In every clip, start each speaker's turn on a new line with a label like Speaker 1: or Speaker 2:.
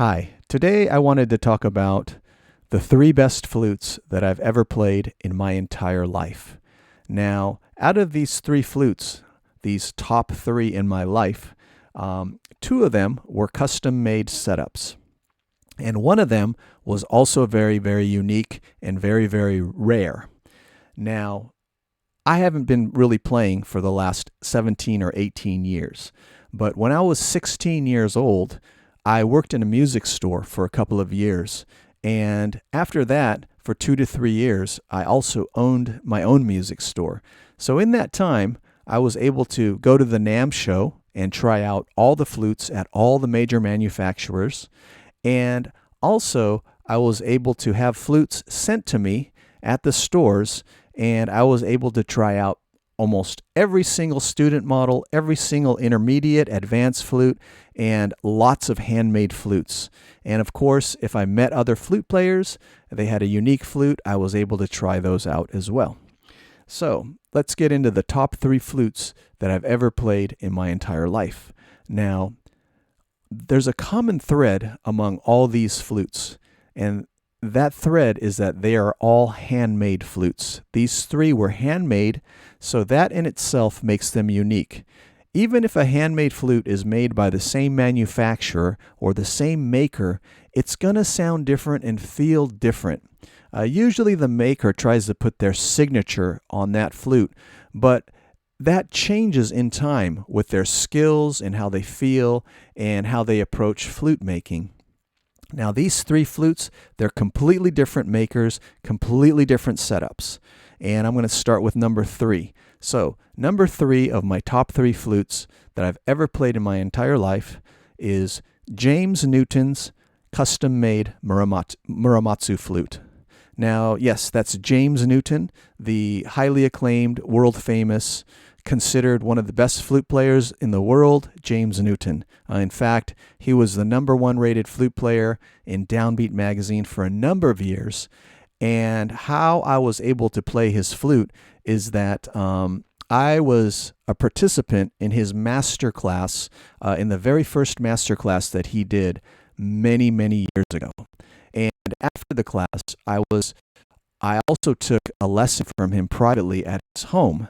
Speaker 1: Hi, today I wanted to talk about the three best flutes that I've ever played in my entire life. Now, out of these three flutes, these top three in my life, two of them were custom made setups. And one of them was also very, very unique and very, very rare. Now, I haven't been really playing for the last 17 or 18 years, but when I was 16 years old, I worked in a music store for a couple of years. And after that, for 2 to 3 years, I also owned my own music store. So in that time, I was able to go to the NAMM show and try out all the flutes at all the major manufacturers. And also, I was able to have flutes sent to me at the stores, and I was able to try out almost every single student model, every single intermediate, advanced flute, and lots of handmade flutes. And of course, if I met other flute players, they had a unique flute, I was able to try those out as well. So let's get into the top three flutes that I've ever played in my entire life. Now, there's a common thread among all these flutes, and that thread is that they are all handmade flutes. These three were handmade, so that in itself makes them unique. Even if a handmade flute is made by the same manufacturer or the same maker, it's going to sound different and feel different. Usually the maker tries to put their signature on that flute, but that changes in time with their skills and how they feel and how they approach flute making. Now, these three flutes, they're completely different makers, completely different setups. And I'm going to start with number three. So, number three of my top three flutes that I've ever played in my entire life is James Newton's custom-made Muramatsu flute. Now, yes, that's James Newton, the highly acclaimed, world-famous, considered one of the best flute players in the world, James Newton. In fact, he was the #1 rated flute player in Downbeat magazine for a number of years. And how I was able to play his flute is that I was a participant in his master class, in the very first master class that he did many, many years ago. And after the class, I also took a lesson from him privately at his home.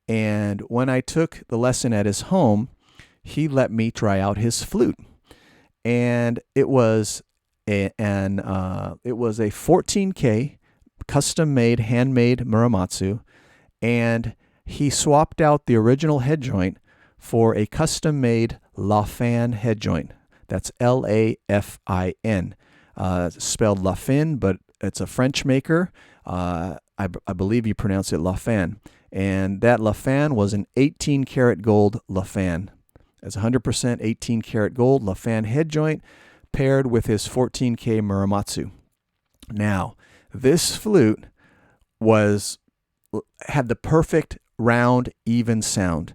Speaker 1: And when I took the lesson at his home, he let me try out his flute. And it was a 14K custom-made, handmade Muramatsu, and he swapped out the original head joint for a custom-made Lafin head joint. That's Lafin. Spelled Lafin, but it's a French maker. I believe you pronounce it Lafin. And that Lafin was an 18 karat gold Lafin. It's 100% 18 karat gold Lafin head joint paired with his 14K Muramatsu. Now, this flute had the perfect round, even sound.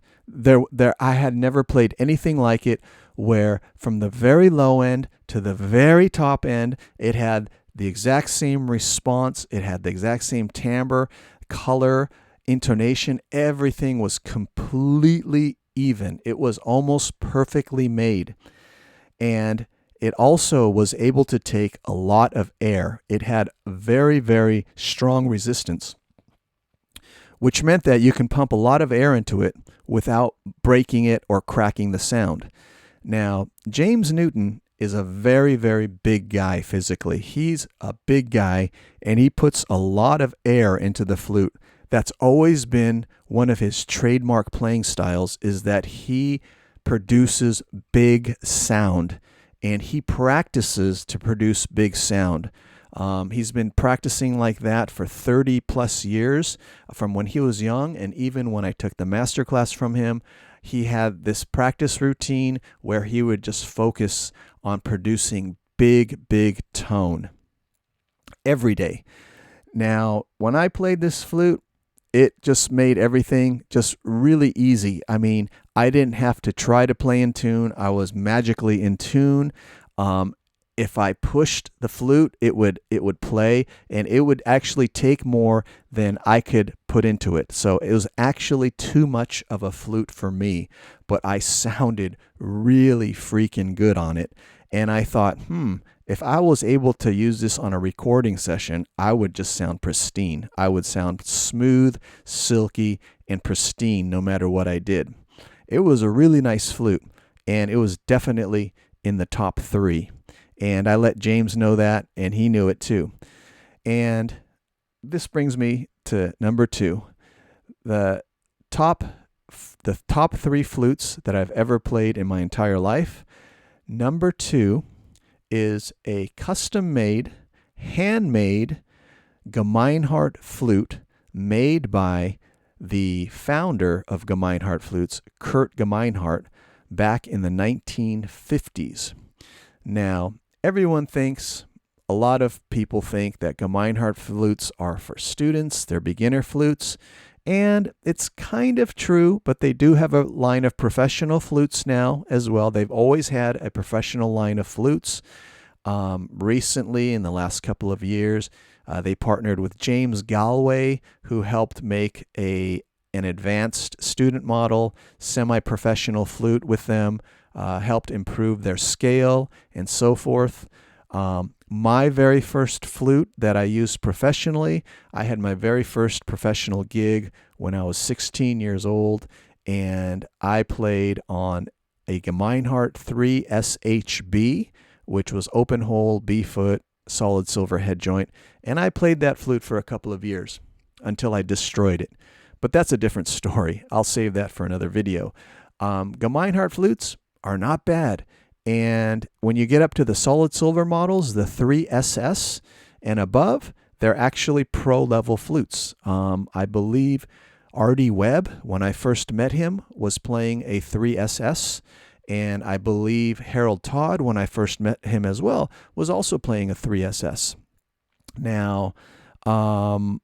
Speaker 1: I had never played anything like it, where from the very low end to the very top end, it had the exact same response, it had the exact same timbre, color, intonation, everything was completely even. It was almost perfectly made. And it also was able to take a lot of air. It had very, very strong resistance, which meant that you can pump a lot of air into it without breaking it or cracking the sound. Now, James Newton is a very, very big guy physically. He's a big guy, and he puts a lot of air into the flute. That's always been one of his trademark playing styles, is that he produces big sound, and he practices to produce big sound. He's been practicing like that for 30 plus years from when he was young, and even when I took the master class from him, he had this practice routine where he would just focus on producing big, big tone every day. Now, when I played this flute, it just made everything just really easy. I mean, I didn't have to try to play in tune. I was magically in tune. if I pushed the flute, it would play, and it would actually take more than I could put into it. So it was actually too much of a flute for me, but I sounded really freaking good on it. And I thought, if I was able to use this on a recording session, I would just sound pristine. I would sound smooth, silky, and pristine no matter what I did. It was a really nice flute, and it was definitely in the top 3. And I let James know that, and he knew it too. And this brings me to number 2. The top 3 flutes that I've ever played in my entire life. Number 2 is a custom-made, handmade Gemeinhardt flute made by the founder of Gemeinhardt Flutes, Kurt Gemeinhardt, back in the 1950s. Now, everyone thinks, a lot of people think that Gemeinhardt flutes are for students, they're beginner flutes, and it's kind of true, but they do have a line of professional flutes now as well. They've always had a professional line of flutes. Recently, in the last couple of years, they partnered with James Galway, who helped make an advanced student model semi-professional flute with them, helped improve their scale and so forth. My very first flute that I used professionally, I had my very first professional gig when I was 16 years old, and I played on a Gemeinhardt 3 SHB, which was open hole, B-foot, solid silver head joint, and I played that flute for a couple of years until I destroyed it. But that's a different story. I'll save that for another video. Gemeinhardt flutes are not bad. And when you get up to the solid silver models, the 3SS and above, they're actually pro-level flutes. I believe Artie Webb, when I first met him, was playing a 3SS. And I believe Harold Todd, when I first met him as well, was also playing a 3SS. Now, the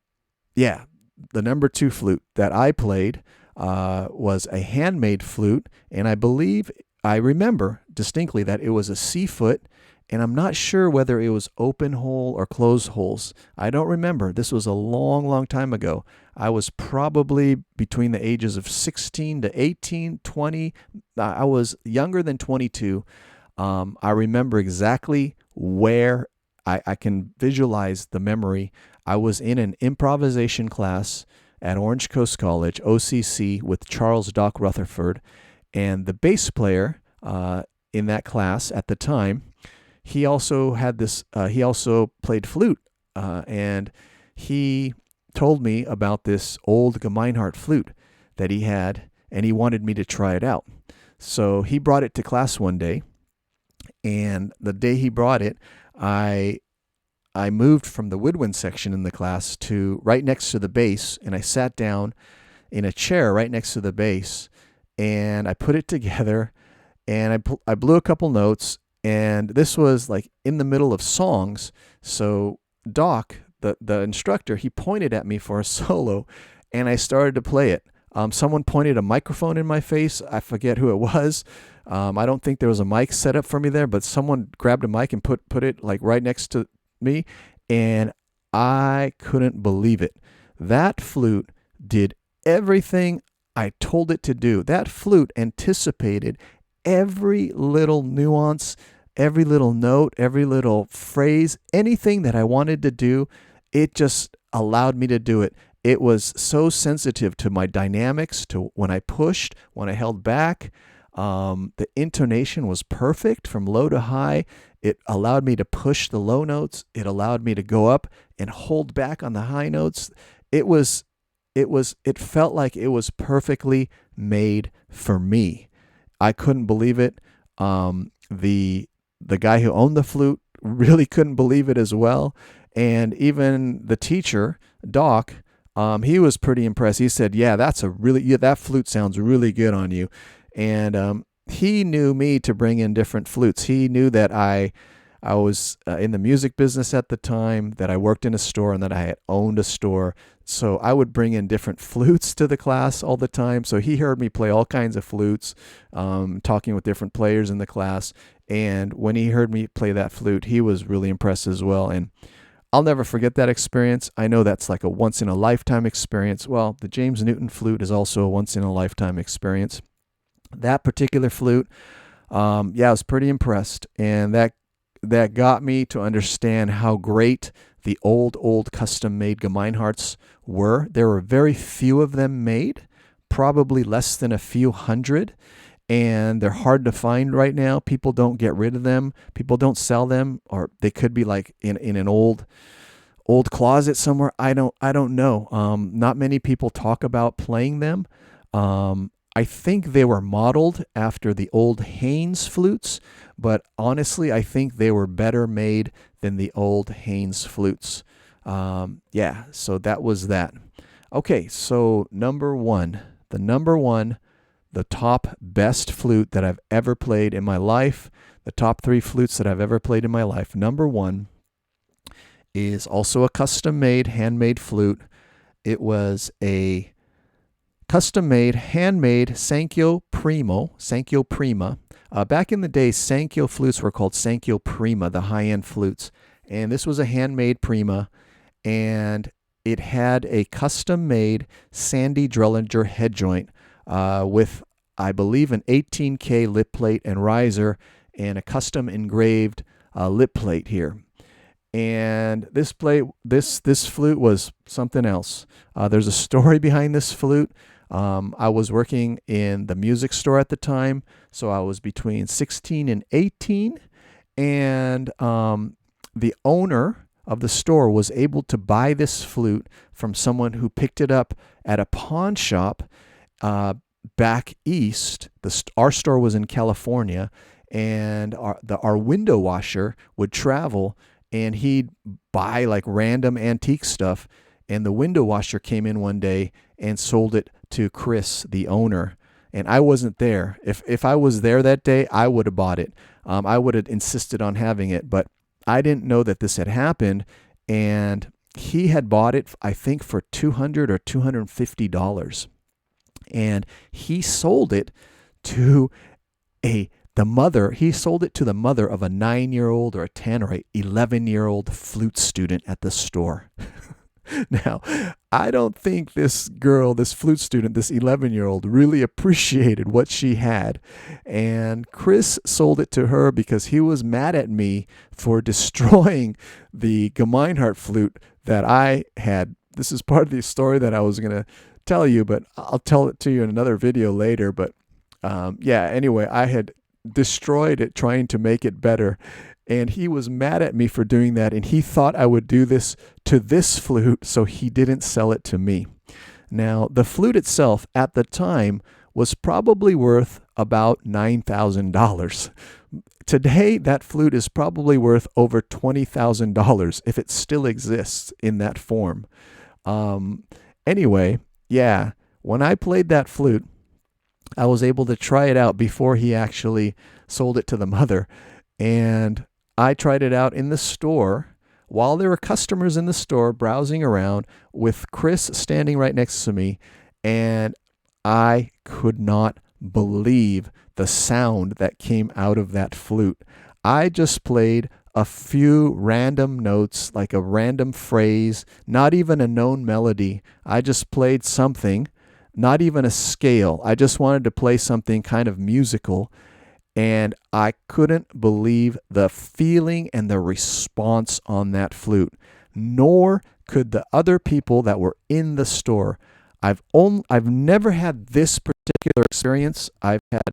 Speaker 1: number 2 flute that I played was a handmade flute, and I remember distinctly that it was a C-foot, and I'm not sure whether it was open hole or closed holes. I don't remember. This was a long, long time ago. I was probably between the ages of 16 to 18, 20. I was younger than 22. I remember exactly where I can visualize the memory. I was in an improvisation class at Orange Coast College, OCC, with Charles Doc Rutherford, and the bass player in that class at the time, he also had this. He also played flute, and he told me about this old Gemeinhardt flute that he had, and he wanted me to try it out. So he brought it to class one day, and the day he brought it, I moved from the woodwind section in the class to right next to the bass, and I sat down in a chair right next to the bass, and I put it together, and I blew a couple notes, and this was like in the middle of songs. So Doc, the instructor, he pointed at me for a solo, and I started to play it. Someone pointed a microphone in my face. I forget who it was. I don't think there was a mic set up for me there, but someone grabbed a mic and put it like right next to me, and I couldn't believe it. That flute did everything I told it to do. That flute anticipated every little nuance, every little note, every little phrase, anything that I wanted to do. It just allowed me to do it. It was so sensitive to my dynamics, to when I pushed, when I held back. The intonation was perfect from low to high. It allowed me to push the low notes. It allowed me to go up and hold back on the high notes. It felt like it was perfectly made for me. I couldn't believe it. The guy who owned the flute really couldn't believe it as well. And even the teacher, Doc, he was pretty impressed. He said, that flute sounds really good on you. And he knew me to bring in different flutes. He knew that I I was in the music business at the time, that I worked in a store, and that I had owned a store. So I would bring in different flutes to the class all the time. So he heard me play all kinds of flutes, talking with different players in the class. And when he heard me play that flute, he was really impressed as well. And I'll never forget that experience. I know that's like a once in a lifetime experience. Well, the James Newton flute is also a once in a lifetime experience. That particular flute, yeah, I was pretty impressed, and that got me to understand how great the old custom-made Gemeinharts were. There were very few of them made, probably less than a few hundred, and they're hard to find right now. People don't get rid of them. People don't sell them, or they could be like in an old closet somewhere. I don't know. Not many people talk about playing them. I think they were modeled after the old Haynes flutes, but honestly, I think they were better made than the old Haynes flutes. Yeah, so that was that. Okay, so number one, the top best flute that I've ever played in my life, the top 3 flutes that I've ever played in my life. Number one is also a custom-made, handmade flute. It was a custom-made, handmade Sankyo Prima. Back in the day, Sankyo flutes were called Sankyo Prima, the high-end flutes. And this was a handmade Prima, and it had a custom-made Sandy Drellinger head joint with, I believe, an 18K lip plate and riser, and a custom engraved lip plate here. And this flute was something else. There's a story behind this flute. I was working in the music store at the time, so I was between 16 and 18, and the owner of the store was able to buy this flute from someone who picked it up at a pawn shop back east. Our store was in California, and our window washer would travel, and he'd buy like random antique stuff. And the window washer came in one day and sold it to Chris, the owner. And I wasn't there. If I was there that day, I would have bought it. I would have insisted on having it, but I didn't know that this had happened. And he had bought it, I think, for $200 or $250. And he sold it to the mother. He sold it to the mother of a 9-year-old or a 10 or a 11-year-old flute student at the store. Now, I don't think this girl, this flute student, this 11-year-old, really appreciated what she had. And Chris sold it to her because he was mad at me for destroying the Gemeinhart flute that I had. This is part of the story that I was going to tell you, but I'll tell it to you in another video later. But yeah, anyway, I had destroyed it trying to make it better. And he was mad at me for doing that, and he thought I would do this to this flute, so he didn't sell it to me. Now, the flute itself at the time was probably worth about $9,000. Today, that flute is probably worth over $20,000 if it still exists in that form. Anyway, yeah, when I played that flute, I was able to try it out before he actually sold it to the mother. And I tried it out in the store while there were customers in the store browsing around with Chris standing right next to me, and I could not believe the sound that came out of that flute. I just played a few random notes, like a random phrase, not even a known melody. I just played something, not even a scale. I just wanted to play something kind of musical. And I couldn't believe the feeling and the response on that flute, nor could the other people that were in the store. I've never had this particular experience. I've had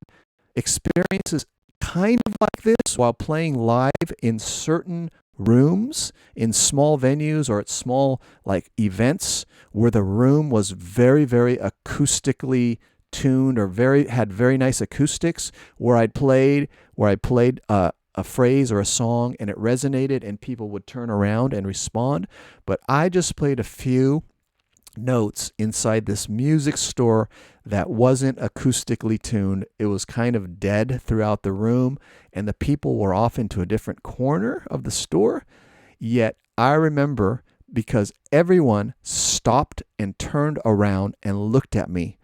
Speaker 1: experiences kind of like this while playing live in certain rooms, in small venues or at small like events where the room was very, very acoustically tuned or had very nice acoustics, where I played a phrase or a song and it resonated and people would turn around and respond. But I just played a few notes inside this music store that wasn't acoustically tuned. It was kind of dead throughout the room, and the people were off into a different corner of the store. Yet I remember, because everyone stopped and turned around and looked at me,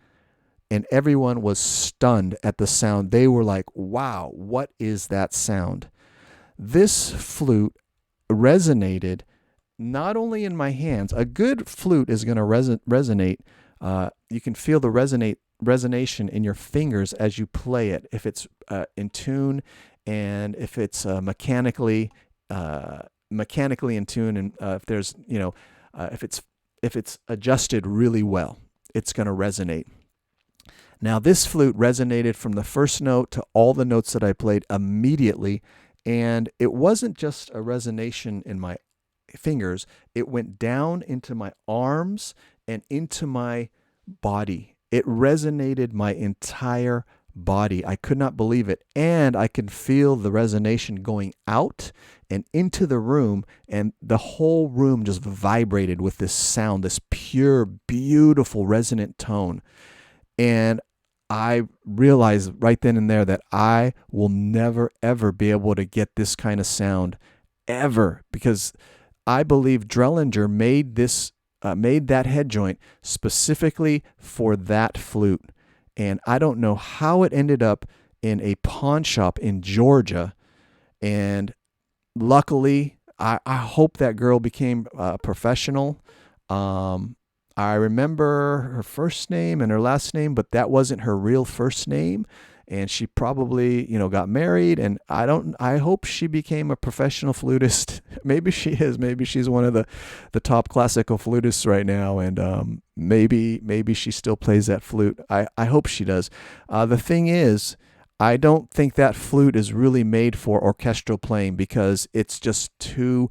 Speaker 1: and everyone was stunned at the sound. They were like, wow, what is that sound? This flute resonated not only in my hands. A good flute is going to resonate. You can feel the resonation in your fingers as you play it. If it's in tune, and if it's mechanically in tune, and if there's if it's adjusted really well, it's going to resonate. Now, this flute resonated from the first note to all the notes that I played immediately, and it wasn't just a resonation in my fingers. It went down into my arms and into my body. It resonated my entire body. I could not believe it. And I could feel the resonation going out and into the room, and the whole room just vibrated with this sound, this pure, beautiful, resonant tone. And I realized right then and there that I will never, ever be able to get this kind of sound ever, because I believe Drellinger made that head joint specifically for that flute. And I don't know how it ended up in a pawn shop in Georgia. And luckily, I hope that girl became a professional. I remember her first name and her last name, but that wasn't her real first name. And she probably, got married, and I hope she became a professional flutist. Maybe she is. Maybe she's one of the top classical flutists right now. And maybe she still plays that flute. I hope she does. The thing is, I don't think that flute is really made for orchestral playing, because it's just too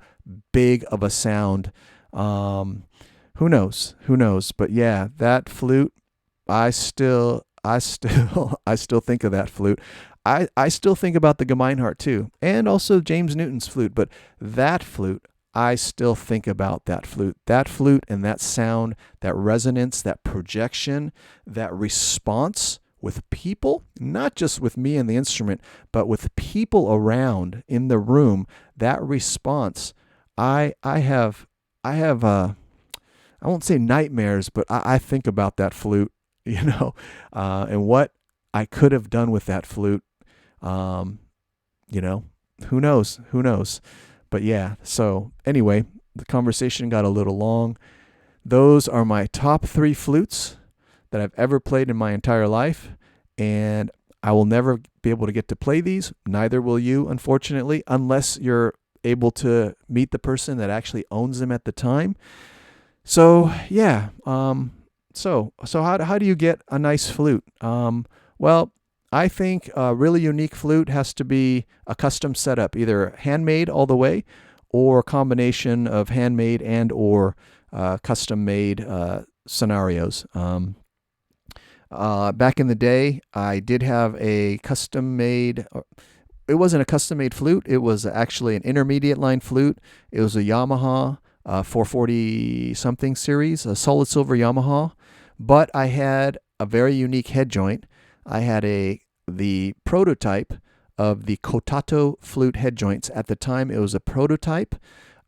Speaker 1: big of a sound. Who knows? But yeah, that flute, I still think of that flute. I still think about the Gemeinhardt too, and also James Newton's flute. But that flute, I still think about that flute. That flute and that sound, that resonance, that projection, that response with people, not just with me and the instrument, but with people around in the room. That response, I have I won't say nightmares, but I think about that flute, and what I could have done with that flute. Who knows? But yeah, so anyway, the conversation got a little long. Those are my top 3 flutes that I've ever played in my entire life, and I will never be able to get to play these. Neither will you, unfortunately, unless you're able to meet the person that actually owns them at the time. So yeah, so how do you get a nice flute? Well, I think a really unique flute has to be a custom setup, either handmade all the way, or a combination of handmade and or custom made scenarios. Back in the day, I did have a custom made. It wasn't a custom made flute. It was actually an intermediate line flute. It was a Yamaha 440 something series, a solid silver Yamaha, but I had a very unique head joint. I had the prototype of the Kotato flute head joints. At the time, it was a prototype.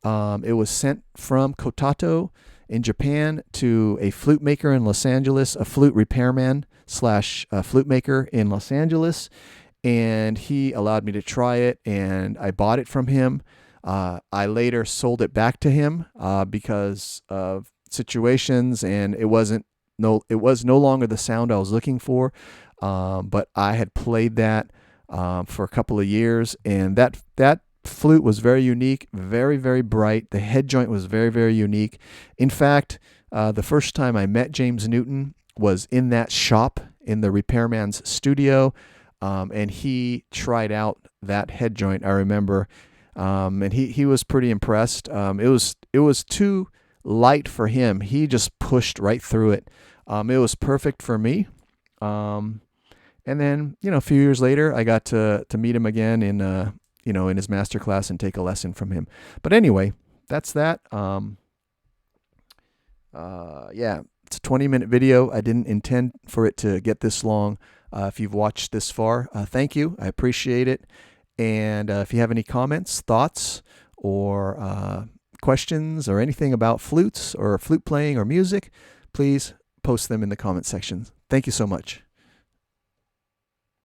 Speaker 1: It was sent from Kotato in Japan to a flute maker in Los Angeles, a flute repairman / flute maker in Los Angeles, and he allowed me to try it, and I bought it from him. I later sold it back to him because of situations, and it was no longer the sound I was looking for. But I had played that for a couple of years, and that flute was very unique, very, very bright. The head joint was very, very unique. In fact, the first time I met James Newton was in that shop in the repairman's studio, and he tried out that head joint, I remember. And he was pretty impressed. It was too light for him. He just pushed right through it. It was perfect for me. And then, a few years later, I got to meet him again in his master class and take a lesson from him. But anyway, that's that. Yeah, it's a 20-minute video. I didn't intend for it to get this long. If you've watched this far, thank you. I appreciate it. And if you have any comments, thoughts, or questions, or anything about flutes or flute playing or music, please post them in the comment section. Thank you so much.